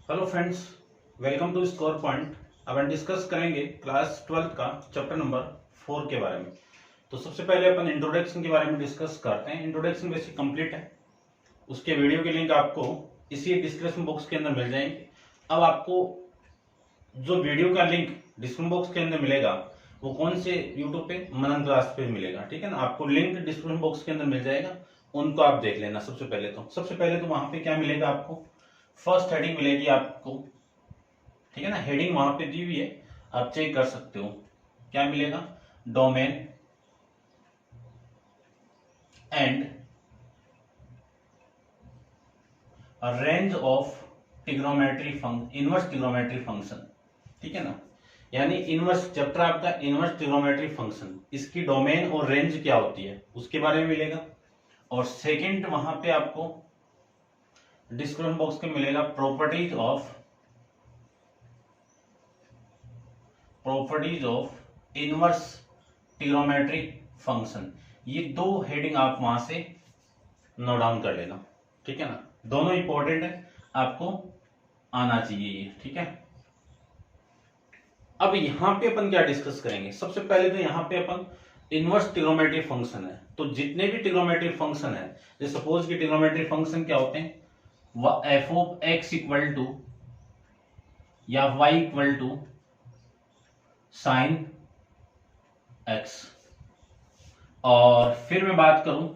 Hello friends, welcome to Score Point. अब हम discuss करेंगे क्लास 12 का चैप्टर नंबर 4 के बारे में। तो सबसे पहले अपन इंट्रोडक्शन के बारे में डिस्कस करते हैं। इंट्रोडक्शन बेसिक कंप्लीट है, उसके वीडियो की लिंक आपको इसी डिस्क्रिप्शन बॉक्स के अंदर मिल जाएंगे। अब आपको जो वीडियो का लिंक डिस्क्रिप्शन बॉक्स के अंदर मिलेगा वो कौन से यूट्यूब पे, मनन क्लास पे मिलेगा, ठीक है ना। आपको लिंक डिस्क्रिप्शन बॉक्स के अंदर मिल जाएगा, उनको आप देख लेना। सबसे पहले तो वहां पे क्या मिलेगा आपको, फर्स्ट हेडिंग मिलेगी आपको, ठीक है ना। हेडिंग वहां पे दी हुई है, आप चेक कर सकते हो। क्या मिलेगा, domain and range of trigonometry function, inverse trigonometry function, ठीक है ना। यानी इनवर्स चैप्टर आपका इनवर्स ट्रिग्नोमेट्री फंक्शन, इसकी डोमेन और रेंज क्या होती है उसके बारे में मिलेगा। और सेकंड वहां पे आपको डिस्क्रिप्शन बॉक्स में मिलेगा properties of inverse trigonometry function. ये दो हेडिंग आप वहां से नोट डाउन कर लेना, ठीक है ना। दोनों इंपॉर्टेंट है, आपको आना चाहिए ये, ठीक है। अब यहां पे अपन क्या डिस्कस करेंगे, सबसे पहले तो यहां पे अपन इनवर्स ट्रिग्नोमेट्री फंक्शन है, तो जितने भी ट्रिग्नोमेट्री फंक्शन है, जैसे सपोज कि ट्रिग्नोमेट्री फंक्शन क्या होते हैं, f of x equal to या y equal to sine x. और फिर मैं बात करूं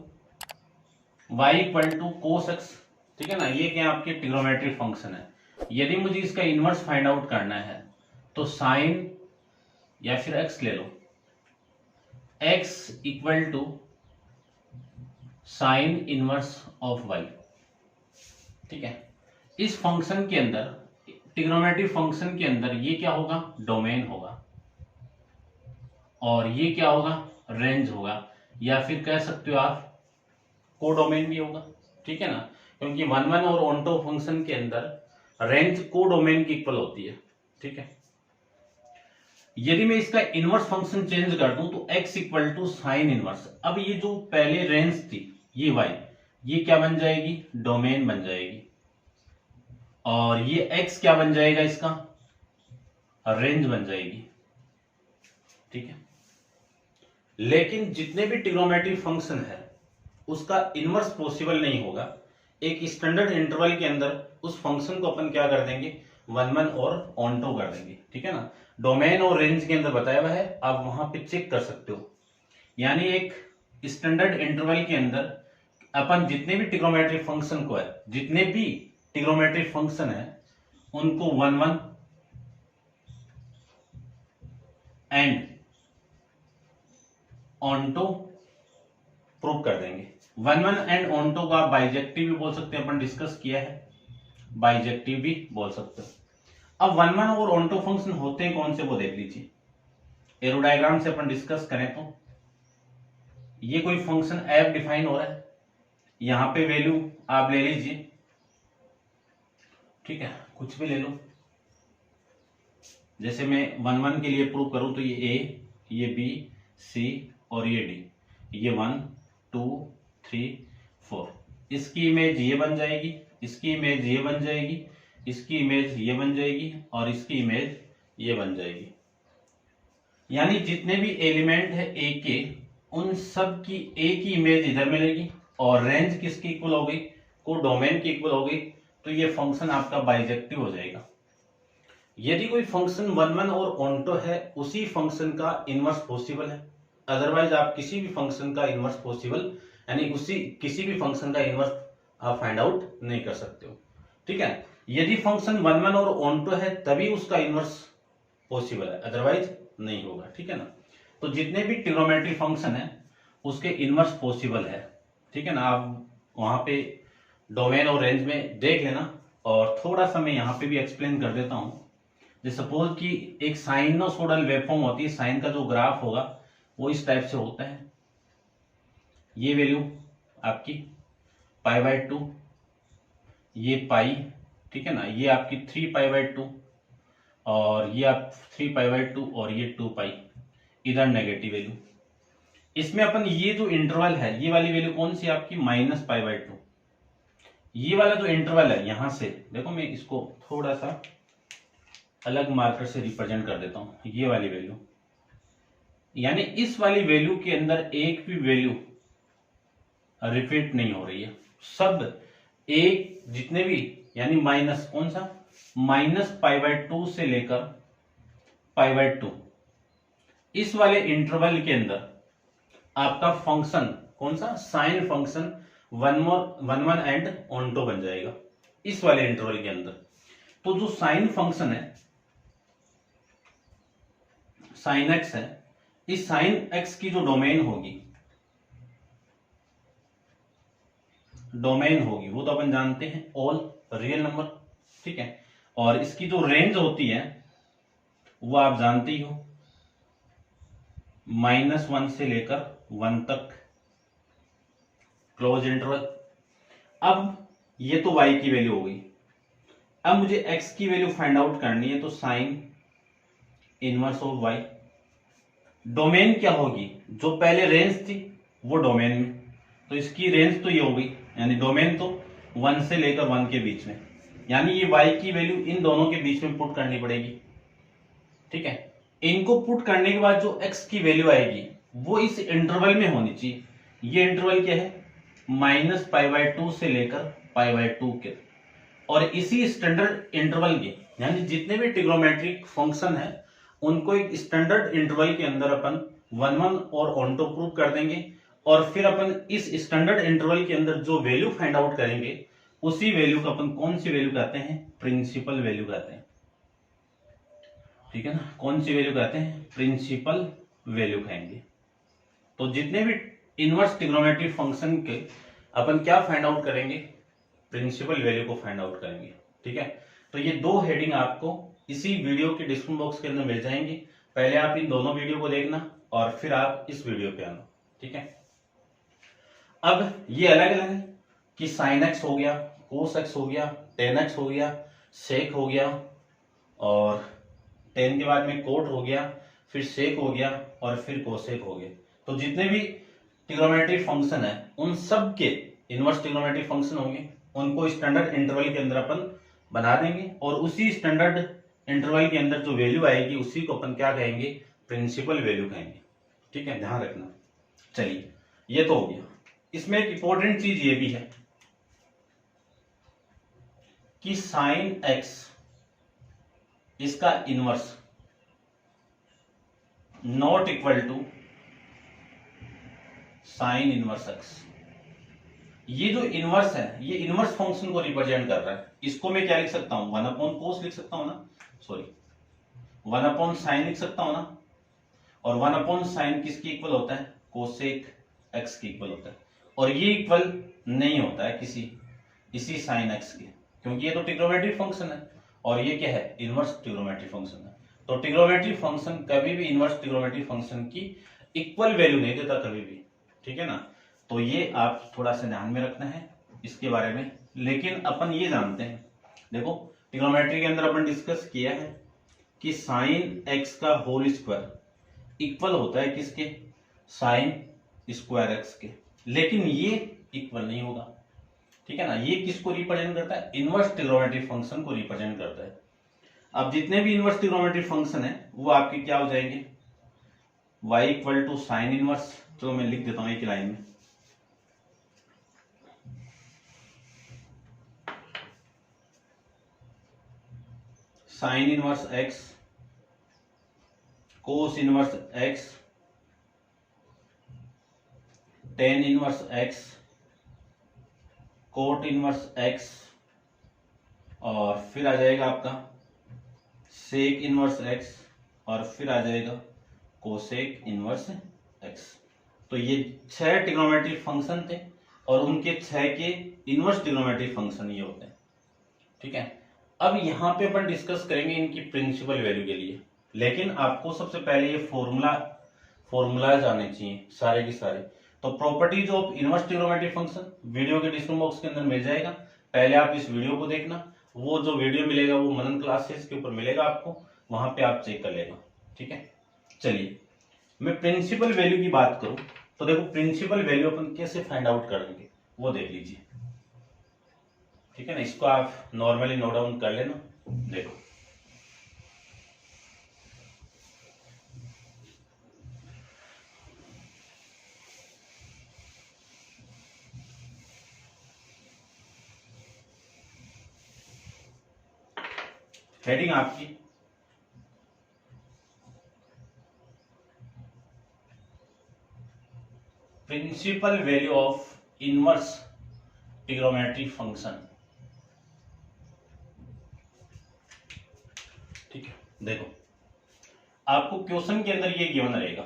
y equal to cos x, ठीक है ना। ये क्या आपके ट्रिग्नोमेट्री फंक्शन है। यदि मुझे इसका इनवर्स फाइंड आउट करना है तो साइन या फिर x ले लो, x equal to sine inverse of y, ठीक है। इस फंक्शन के अंदर, ट्रिग्नोमेट्री फंक्शन के अंदर ये क्या होगा, डोमेन होगा, और ये क्या होगा, रेंज होगा, या फिर कह सकते हो आप कोडोमेन भी होगा, ठीक है ना। क्योंकि वन वन और ऑन्टो फंक्शन के अंदर रेंज कोडोमेन की इक्वल होती है, ठीक है। यदि मैं इसका इनवर्स फंक्शन चेंज कर दूं तो x equal to sine inverse, अब ये जो पहले रेंज थी ये y, ये क्या बन जाएगी, डोमेन बन जाएगी, और ये x क्या बन जाएगा, इसका रेंज बन जाएगी, ठीक है। लेकिन जितने भी ट्रिग्नोमेट्री फंक्शन है उसका इनवर्स पॉसिबल नहीं होगा। एक स्टैंडर्ड इंटरवल के अंदर उस फंक्शन को अपन क्या कर देंगे, वन वन और ऑन्टो कर देंगे, ठीक है ना। डोमेन और रेंज के अंदर बताया हुआ है, आप वहां पे चेक कर सकते हो। यानी एक स्टैंडर्ड इंटरवल के अंदर अपन जितने भी ट्रिग्नोमेट्री फंक्शन को है, जितने भी ट्रिग्नोमेट्री फंक्शन है उनको one one and onto prove कर देंगे। वन वन एंड ऑन्टो का बाइजेक्टिव भी बोल सकते हैं, अपन डिस्कस किया है, बाइजेक्टिव भी बोल सकते हो। अब वन वन और ऑन्टो फंक्शन होते हैं कौन से, वो देख लीजिए। एरो डायग्राम से अपन डिस्कस करें तो ये कोई फंक्शन एफ डिफाइन हो रहा है, यहां पे वैल्यू आप ले लीजिए, ठीक है, कुछ भी ले लो। जैसे मैं वन वन के लिए प्रूव करूं तो ये ए, ये बी, सी और ये डी, ये 1 2 3 4, इसकी इमेज ये बन जाएगी, इसकी इमेज ये बन जाएगी, इसकी इमेज ये बन जाएगी, और इसकी इमेज ये बन जाएगी। यानी जितने भी एलिमेंट है ए के, उन सब की ए की इमेज इधर मिलेगी, और रेंज किसकी इक्वल हो गई, को डोमेन की इक्वल हो गई, तो ये फंक्शन आपका बाइजेक्टिव हो जाएगा। यदि कोई फंक्शन वन वन और ऑन्टो है, उसी फंक्शन का इनवर्स पॉसिबल है, अदरवाइज आप किसी भी फंक्शन का इनवर्स पॉसिबल, यानी उसी किसी भी फंक्शन का इनवर्स आप फाइंड आउट नहीं कर सकते हो, ठीक है। यदि फंक्शन वन वन और ऑन्टो है तभी उसका इनवर्स पॉसिबल है, अदरवाइज नहीं होगा, ठीक है ना। तो जितने भी ट्रिग्नोमेट्री फंक्शन है उसके इनवर्स पॉसिबल है, ठीक है ना। आप वहां पे डोमेन और रेंज में देख लेना, और थोड़ा सा मैं यहाँ पे भी एक्सप्लेन कर देता हूँ। जैसे सपोज कि एक साइनोसोडल वेवफॉर्म होती है, साइन का जो ग्राफ होगा वो इस टाइप से होता है। ये वैल्यू आपकी π/2, ये पाई, ठीक है ना, ये आपकी 3π/2, और ये आप 3π/2, और ये 2π, इधर नेगेटिव वैल्यू। इसमें अपन ये जो इंटरवल है, ये वाली वैल्यू कौन सी आपकी, -π/2। ये वाला जो इंटरवल है यहां से देखो, मैं इसको थोड़ा सा अलग मार्कर से रिप्रेजेंट कर देता हूं। ये वाली वैल्यू, यानी इस वाली वैल्यू के अंदर एक भी वैल्यू रिपीट नहीं हो रही है, सब एक जितने भी, यानी माइनस कौन सा, -π/2 से लेकर π/2, इस वाले इंटरवल के अंदर आपका फंक्शन कौन सा, साइन फंक्शन 1 एंड ऑनटो बन जाएगा इस वाले इंटरवल के अंदर। तो जो साइन फंक्शन है, साइन एक्स है, इस साइन एक्स की जो डोमेन होगी वो तो अपन जानते हैं ऑल रियल नंबर, ठीक है। और इसकी जो रेंज होती है वो आप जानते ही हो, -1 से लेकर 1 तक क्लोज इंटरवल। अब ये तो y की वैल्यू हो गई। अब मुझे x की वैल्यू फाइंड आउट करनी है, तो sign inverse of y, domain क्या होगी, जो पहले रेंज थी वो डोमेन में, तो इसकी रेंज तो ये होगी, यानी डोमेन तो 1 से लेकर 1 के बीच में, यानी ये y की वैल्यू इन दोनों के बीच में पुट करनी पड़ेगी, ठीक है। इनको पुट करने के बाद जो x की वैल्यू आएगी वो इस इंटरवल में होनी चाहिए। ये इंटरवल क्या है, -π/2 से लेकर π/2 के, और इसी स्टैंडर्ड इंटरवल के, यानी जितने भी ट्रिग्नोमेट्रिक फंक्शन है उनको एक स्टैंडर्ड इंटरवल के अंदर अपन 1 और ऑनटो प्रूव कर देंगे, और फिर अपन इस स्टैंडर्ड इंटरवल के अंदर जो वैल्यू फाइंड आउट करेंगे उसी वैल्यू को अपन कौन सी वैल्यू कहते हैं, प्रिंसिपल वैल्यू कहते हैं, ठीक है ना। कौन सी वैल्यू कहते हैं, प्रिंसिपल वैल्यू कहेंगे। तो जितने भी इनवर्स ट्रिग्नोमेट्रिक फंक्शन के अपन क्या फाइंड आउट करेंगे, प्रिंसिपल वैल्यू को फाइंड आउट करेंगे, ठीक है। तो ये दो हेडिंग आपको इसी वीडियो के डिस्क्रिप्शन बॉक्स के अंदर मिल जाएंगे। पहले आप इन दोनों वीडियो को देखना और फिर आप इस वीडियो पे आना, ठीक है। अब ये अलग अलग है कि साइन एक्स हो गया, कोस एक्स हो गया, टेन एक्स हो गया, सेक हो गया, और टेन के बाद में कोट हो गया, फिर सेक हो गया, और फिर कोसेक हो गया। तो जितने भी ट्रिग्नोमेट्रिक फंक्शन है उन सब के इनवर्स ट्रिग्नोमेट्रिक फंक्शन होंगे, उनको स्टैंडर्ड इंटरवल के अंदर अपन बना देंगे, और उसी स्टैंडर्ड इंटरवल के अंदर जो वैल्यू आएगी उसी को अपन क्या कहेंगे, प्रिंसिपल वैल्यू कहेंगे, ठीक है, ध्यान रखना। चलिए ये तो हो गया। इसमें एक इंपॉर्टेंट चीज ये भी है कि साइन एक्स इसका inverse not equal to sine inverse x. ये जो इनवर्स है ये इनवर्स फंक्शन को रिप्रेजेंट कर रहा है। इसको मैं क्या लिख सकता हूं, 1/cos लिख सकता हूं ना, सॉरी 1/sin लिख सकता हूं ना, और 1/sin किसकी इक्वल होता है, कोसेक एक्स की इक्वल होता है, और ये इक्वल नहीं होता है किसी इसी साइन एक्स के, क्योंकि ये तो ट्रिग्नोमेट्रिक फंक्शन है और ये क्या है, इनवर्स ट्रिग्नोमेट्रिक फंक्शन है। तो ट्रिग्नोमेट्रिक फंक्शन कभी भी इनवर्स ट्रिग्नोमेट्रिक फंक्शन की इक्वल वैल्यू नहीं देता कभी भी, ठीक है ना। तो ये आप थोड़ा सा ध्यान में रखना है इसके बारे में। लेकिन अपन ये जानते हैं, देखो ट्रिग्नोमेट्री के अंदर अपन डिस्कस किया है कि साइन एक्स का होल स्क्वायर इक्वल होता है किसके, साइन स्क्वायर एक्स के, लेकिन ये इक्वल नहीं होगा, ठीक है ना। ये किसको रिप्रेजेंट करता है, इनवर्स ट्रिग्नोमेट्रिक फंक्शन को रिप्रेजेंट करता है। अब जितने भी इनवर्स ट्रिग्नोमेट्रिक फंक्शन है वो आपके क्या हो जाएंगे, y equal to sine inverse, तो मैं लिख देता हूं एक लाइन में, sine inverse x, cos inverse x, tan inverse x, cot inverse x, और फिर आ जाएगा आपका सेक इनवर्स x, और फिर आ जाएगा कोसेक इनवर्स x। तो ये 6 ट्रिग्नोमेट्रिक फंक्शन थे और उनके 6 के इनवर्स ट्रिग्नोमेट्रिक फंक्शन ये होते हैं, ठीक है। अब यहाँ पे अपन डिस्कस करेंगे इनकी प्रिंसिपल वैल्यू के लिए, लेकिन आपको सबसे पहले ये फॉर्मूलाज आने चाहिए सारे के सारे। तो properties of inverse trigonometric function video के डिस्क्रिप्शन बॉक्स के अंदर मिल जाएगा। पहले आप इस वीडियो को देखना, वो जो वीडियो मिलेगा वो मनन क्लासेस के ऊपर मिलेगा आपको, वहां पे आप चेक कर लेना, ठीक है। चलिए मैं प्रिंसिपल वैल्यू की बात करूं तो देखो प्रिंसिपल वैल्यू अपन कैसे फाइंड आउट करेंगे वो देख लीजिए। ठीक है ना, इसको आप नॉर्मली नोट डाउन कर लेना। देखो हेडिंग आपकी principal value of inverse trigonometry function. ठीक है, देखो आपको क्वेश्चन के अंदर ये गिवन रहेगा।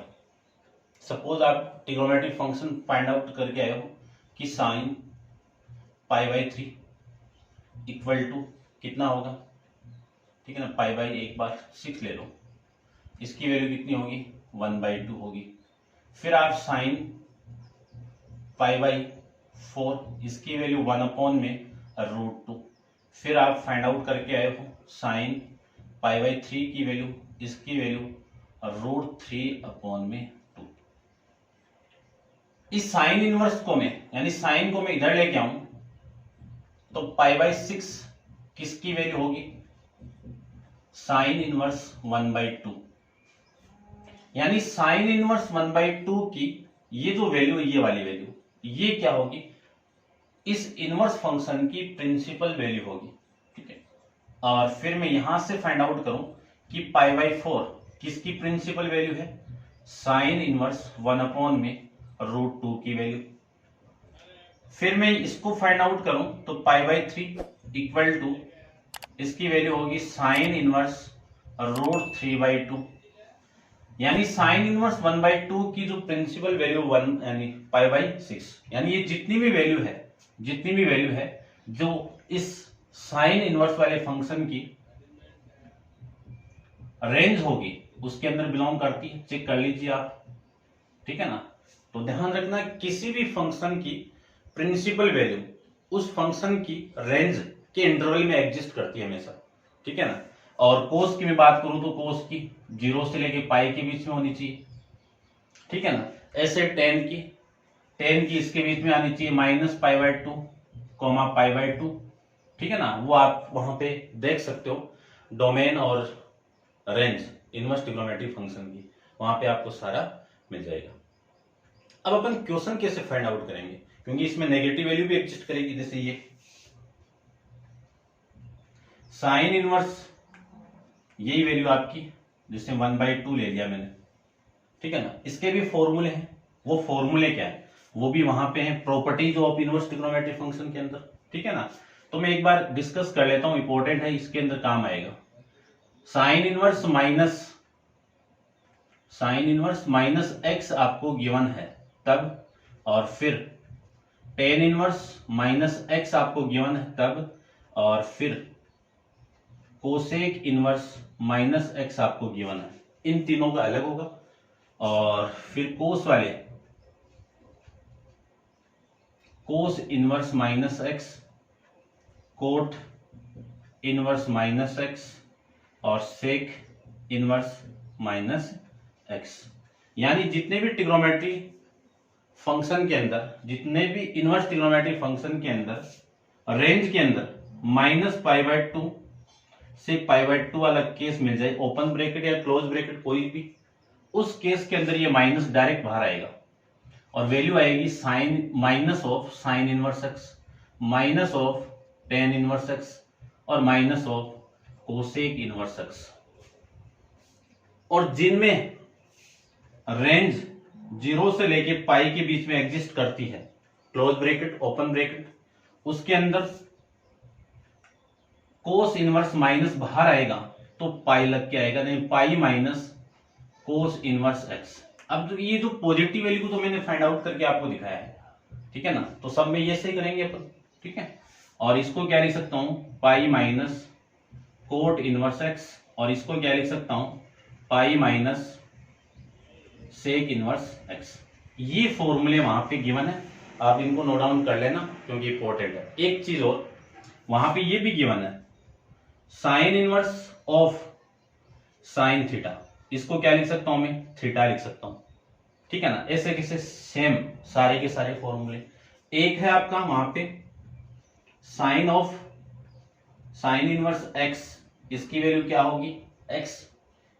सपोज आप ट्रिग्नोमेट्री फंक्शन फाइंड आउट करके आए हो कि साइन π/3 इक्वल टू कितना होगा, ठीक है ना, π/, एक बार 6 ले लो, इसकी वैल्यू कितनी होगी 1/2 होगी। फिर आप साइन π/4, इसकी वैल्यू 1 में √2। फिर आप फाइंड आउट करके आए हो साइन π/3 की वैल्यू, इसकी वैल्यू √3 में 2। इस साइन इनवर्स को मैं, यानी साइन को मैं इधर लेके आऊं तो π/6 किसकी वैल्यू होगी, साइन इनवर्स 1/2। यानी साइन इनवर्स 1/2 की ये जो वैल्यू, ये वाली वैल्यू, ये क्या होगी, इस इनवर्स फंक्शन की प्रिंसिपल वैल्यू होगी। ठीक है, और फिर मैं यहां से फाइंड आउट करूं कि π/4 किसकी प्रिंसिपल वैल्यू है, साइन इनवर्स 1 में √2 की वैल्यू। फिर मैं इसको फाइंड आउट करूं तो π/3 इक्वल टू, इसकी वैल्यू होगी साइन इनवर्स √3/2। यानी साइन इनवर्स 1/2 की जो प्रिंसिपल वैल्यू 1 यानी π/6, यानी ये जितनी भी वैल्यू है जो इस साइन इनवर्स वाले फंक्शन की रेंज होगी उसके अंदर बिलोंग करती है। चेक कर लीजिए आप, ठीक है ना। तो ध्यान रखना किसी भी फंक्शन की प्रिंसिपल वैल्यू उस फंक्शन की रेंज के इंटरवल में एग्जिस्ट करती है हमेशा, ठीक है ना। और कोस की मैं बात करूं तो कोस की 0 से लेके पाई के बीच में होनी चाहिए, ठीक है ना। ऐसे टेन की इसके बीच में आनी चाहिए -π/2, π/2, ठीक है ना। वो आप वहां पे देख सकते हो डोमेन और रेंज इनवर्स ट्रिग्नोमेट्री फंक्शन की, वहां पे आपको सारा मिल जाएगा। अब अपन क्वेश्चन कैसे फाइंड आउट करेंगे, क्योंकि इसमें नेगेटिव वैल्यू भी एग्जिस्ट करेगी। जैसे ये साइन इनवर्स, यही वैल्यू आपकी, जिससे 1/2 ले लिया मैंने, ठीक है ना। इसके भी फॉर्मूले हैं, वो फॉर्मूले क्या है वो भी वहां पे हैं, properties of inverse trigonometry function के अंदर, ठीक है ना। तो मैं एक बार डिस्कस कर लेता हूं, इंपॉर्टेंट है, इसके अंदर काम आएगा। साइन इनवर्स माइनस x आपको गिवन है तब, और फिर टेन इनवर्स -x आपको गिवन है तब, और फिर कोसेक इनवर्स -x आपको गिवन है, इन तीनों का अलग होगा। और फिर कोस inverse -x, cot inverse -x और सेक इनवर्स -x। यानी जितने भी ट्रिग्नोमेट्री फंक्शन के अंदर, जितने भी इनवर्स ट्रिग्नोमेट्री फंक्शन के अंदर रेंज के अंदर -π/2 से π/2 वाला केस मिल जाए, ओपन ब्रैकेट या क्लोज ब्रैकेट कोई भी, उस केस के अंदर ये माइनस डायरेक्ट बाहर आएगा और वैल्यू आएगी sine minus of sine inverse x, minus of tan inverse x और minus of cosec inverse x। और जिनमें रेंज 0 से लेके पाई के बीच में एग्जिस्ट करती है, क्लोज ब्रैकेट ओपन ब्रैकेट, उसके अंदर कोस इनवर्स माइनस बाहर आएगा तो पाई लग के आएगा, नहीं pi minus cos inverse x। अब तो ये जो पॉजिटिव वैल्यू को तो मैंने फाइंड आउट करके आपको दिखाया है, ठीक है ना। तो सब में ये सही करेंगे अपन, ठीक है। और इसको क्या लिख सकता हूं, pi minus cot inverse x, और इसको क्या लिख सकता हूं, pi minus sec inverse x। ये फॉर्मूले वहां पे गिवन है, आप इनको नोट डाउन कर लेना क्योंकि इंपॉर्टेंट है। एक चीज और, वहां पे ये भी गिवन है sign inverse of sine theta, इसको क्या लिख सकता हूं मैं, थीटा लिख सकता हूं, ठीक है ना। ऐसे कैसे सेम सारे के सारे फॉर्मूले। एक है आपका वहां पे sine of sine inverse x, इसकी वैल्यू क्या होगी एक्स।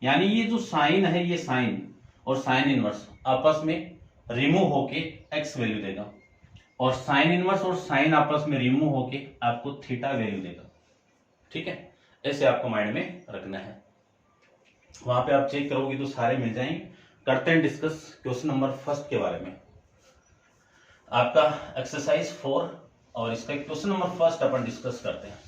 यानी ये जो साइन है, ये साइन और साइन इनवर्स आपस में रिमूव होके एक्स वैल्यू देगा, और साइन इनवर्स और साइन आपस में रिमूव होके आपको थीटा वैल्यू देगा। ठीक है, ऐसे आपको माइंड में रखना है। वहां पे आप चेक करोगे तो सारे मिल जाएंगे। करते हैं डिस्कस क्वेश्चन नंबर फर्स्ट के बारे में, आपका एक्सरसाइज 4 और इसका क्वेश्चन नंबर फर्स्ट अपन डिस्कस करते हैं।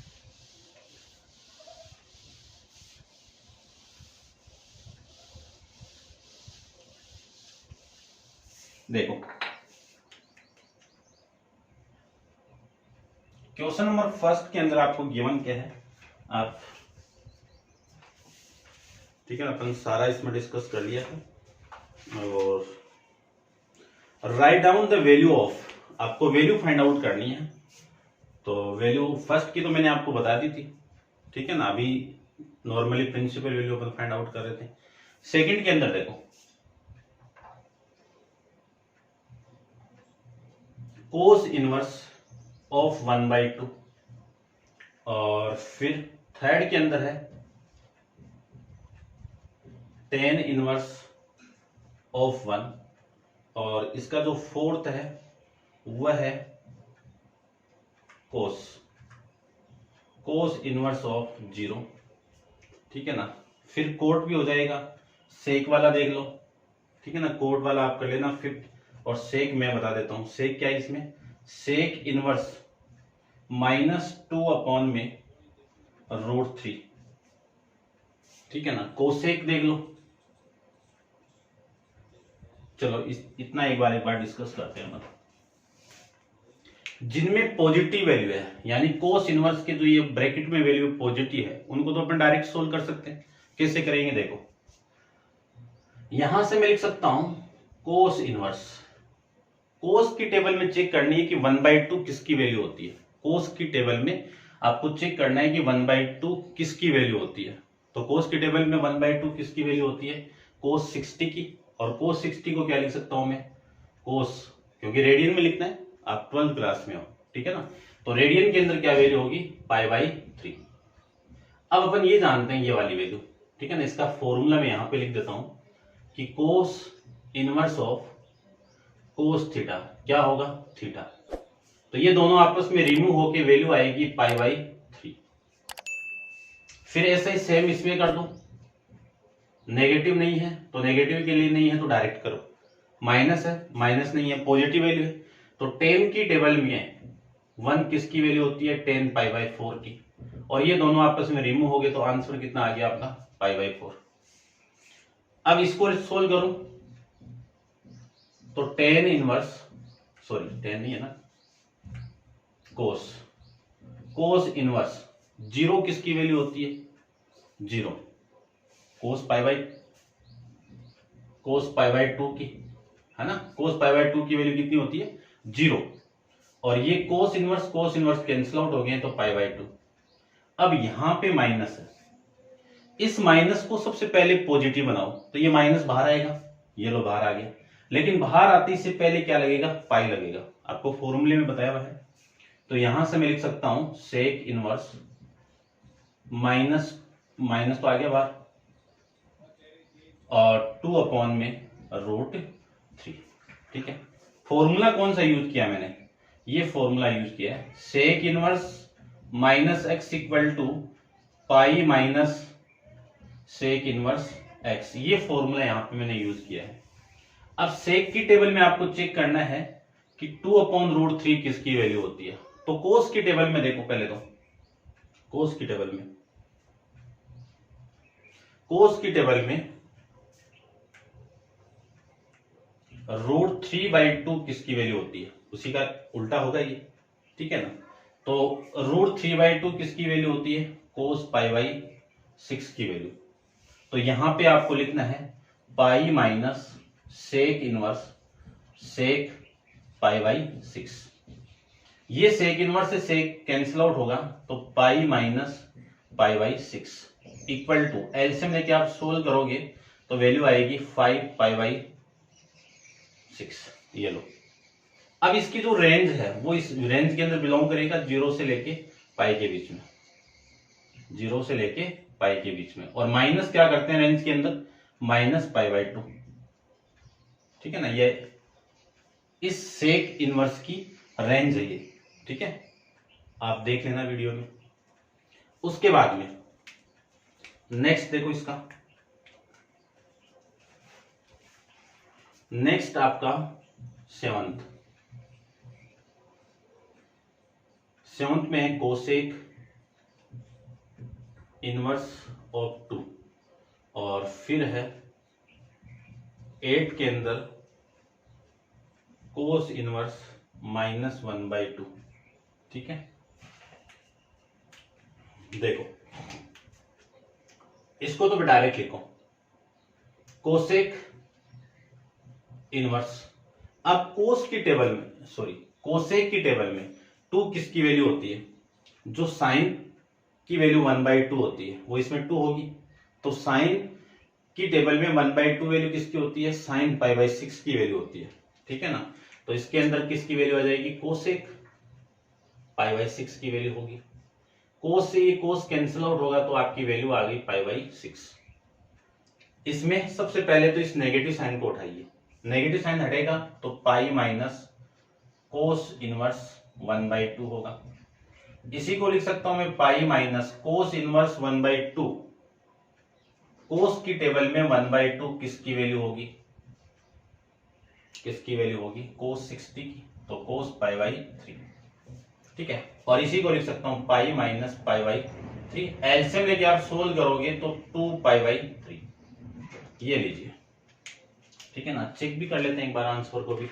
देखो क्वेश्चन नंबर फर्स्ट के अंदर आपको गिवन क्या है, आप ठीक है, अपन सारा इसमें डिस्कस कर लिया है। और write down the value of, आपको वैल्यू फाइंड आउट करनी है। तो वैल्यू फर्स्ट की तो मैंने आपको बता दी थी, ठीक है ना, अभी नॉर्मली प्रिंसिपल वैल्यू अपन फाइंड आउट कर रहे थे। सेकंड के अंदर देखो कोस इनवर्स ऑफ 1/2, और फिर थर्ड के अंदर है टेन इनवर्स ऑफ 1, और इसका जो फोर्थ है वह है कोस इनवर्स ऑफ 0। ठीक है ना, फिर कोट भी हो जाएगा, सेक वाला देख लो, ठीक है ना, कोट वाला आप कर लेना फिर। और सेक मैं बता देता हूं, सेक क्या है इसमें, सेक इनवर्स -2 में √3। ठीक है ना, कोसेक देख लो। चलो इतना एक बार डिस्कस करते हैं। मतलब जिनमें पॉजिटिव वैल्यू है, यानी कोस इनवर्स के जो ये ब्रैकेट में वैल्यू पॉजिटिव है, उनको तो अपन डायरेक्ट सोल्व कर सकते हैं। कैसे करेंगे देखो, यहां से मैं लिख सकता हूं कोस इनवर्स। कोस की टेबल में चेक करनी है कि 1/2 किसकी वैल्यू होती है। कोस की टेबल में आपको चेक करना है कि 1/2 किसकी वैल्यू होती है। तो कोस की टेबल में 1/2 किसकी वैल्यू होती है, कोस 60 की। और कोस 60 को क्या लिख सकता हूं मैं, कोस, क्योंकि रेडियन में लिखना है, आप 12th क्लास में हो, ठीक है ना। तो रेडियन के अंदर क्या वैल्यू होगी, π/3। अब अपन ये जानते हैं ये वाली वैल्यू, ठीक है ना। इसका फॉर्मूला मैं यहां पे लिख देता हूं कि cos inverse of cos theta क्या होगा, थीटा। तो ये दोनों आपस में रिमूव होके वैल्यू आएगी π/3। फिर ऐसे ही सेम इसमें कर दो, नेगेटिव नहीं है तो नेगेटिव के लिए नहीं है तो डायरेक्ट करो, माइनस है, माइनस नहीं है, पॉजिटिव वैल्यू है। तो 10 की टेबल में 1 किसकी वैल्यू होती है, 10 π/4 की। और ये दोनों आपस में रिमूव हो गए तो आंसर कितना आ गया आपका, π/4। अब इसको सोल्व करो तो 10 इनवर्स, सॉरी 10 नहीं है ना, कोस इनवर्स 0 किसकी वैल्यू होती है, 0, कोस π/2 की, है ना। कोस π/2 की वैल्यू कितनी होती है, 0। और ये कोस इनवर्स कैंसिल आउट हो गए तो π/2। अब यहां पे माइनस है, इस माइनस को सबसे पहले पॉजिटिव बनाओ तो ये माइनस बाहर आएगा, ये लो बाहर आ गया। लेकिन बाहर आते से पहले क्या लगेगा, पाई लगेगा, आपको फॉर्मूले में बताया हुआ है। तो यहां से मैं लिख सकता हूं सेक इनवर्स माइनस तो आ गया बाहर, और 2 में √3। ठीक है, फॉर्मूला कौन सा यूज किया मैंने, ये फॉर्मूला यूज किया है, sec inverse -x equal to pi minus sec inverse x। ये फॉर्मूला यहां पे मैंने यूज किया है। अब सेक की टेबल में आपको चेक करना है कि 2/√3 किसकी वैल्यू होती है। तो कोस की टेबल में देखो, पहले तो कोस की टेबल में √3/2 किसकी वैल्यू होती है, उसी का उल्टा होगा ये, ठीक है ना। तो √3/2 किसकी वैल्यू होती है, कोस π/6 की वैल्यू। तो यहां पे आपको लिखना है पाई माइनस सेक इनवर्स सेक π/6। ये सेक इनवर्स से सेक कैंसिल आउट होगा तो pi minus π/6 equal to, LCM लेके आप सोल्व करोगे तो वैल्यू आएगी 5 π/6। ये लो, अब इसकी जो रेंज है वो इस रेंज के अंदर बिलोंग करेगा 0 से लेके पाई के बीच में, 0 से लेके पाई के बीच में। और माइनस क्या करते हैं रेंज के अंदर, -π/2, ठीक है ना। ये इस सेक इनवर्स की रेंज है ये, ठीक है, आप देख लेना वीडियो में। उसके बाद में नेक्स्ट देखो इसका, नेक्स्ट आपका सेवंथ में है कोसेक इनवर्स ऑफ 2, और फिर है 8 के अंदर कोस इनवर्स -1/2, ठीक है। देखो इसको तो डायरेक्ट लिखो, कोसेक इनवर्स। अब कोस की टेबल में, सॉरी कोसेक की टेबल में 2 किसकी वैल्यू होती है, जो साइन की वैल्यू 1/2 होती है वो इसमें 2 होगी। तो साइन की टेबल में 1/2 वैल्यू किसकी होती है, साइन π/6 की वैल्यू होती है, ठीक है ना। तो इसके अंदर किसकी वैल्यू आ जाएगी, कोसेक π/6 की वैल्यू होगी। कोस से ये कोस कैंसिल आउट होगा तो आपकी वैल्यू आ गई π/6। इसमें सबसे पहले तो इस नेगेटिव साइन को उठाइए, नेगेटिव साइन हटेगा तो पाई माइनस कोस इनवर्स 1/2 होगा। इसी को लिख सकता हूं मैं पाई माइनस कोस इनवर्स 1/2। कोस की टेबल में 1/2 किसकी वैल्यू होगी, किसकी वैल्यू होगी, कोस 60 की, तो कोस π/3, ठीक है। और इसी को लिख सकता हूं पाई माइनस π/3। एलसीएम लेके आप सोल्व करोगे तो 2π/3, ये लीजिए, ठीक है ना। चेक भी कर लेते हैं एक बार आंसर को भी,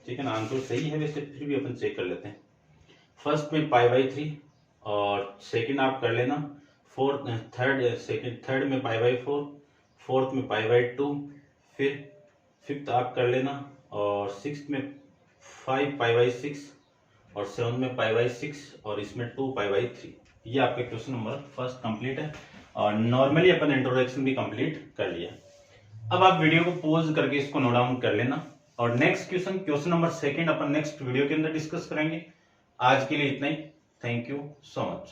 ठीक है ना। आंसर सही है वैसे, फिर भी अपन चेक कर लेते हैं। फर्स्ट में π/3 और सेकंड आप कर लेना, थर्ड में π/4, फोर्थ में π/2, फिर फिफ्थ आप कर लेना, और सिक्स्थ में 5π/6, और सेवंथ में π/6, और इसमें 2π/3। ये आपके क्वेश्चन नंबर फर्स्ट कंप्लीट है, और नॉर्मली अपन इंट्रोडक्शन भी कंप्लीट कर लिया। अब आप वीडियो को पॉज करके इसको नोट डाउन कर लेना, और नेक्स्ट क्वेश्चन नंबर सेकंड अपन नेक्स्ट वीडियो के अंदर डिस्कस करेंगे। आज के लिए इतना ही, थैंक यू सो मच।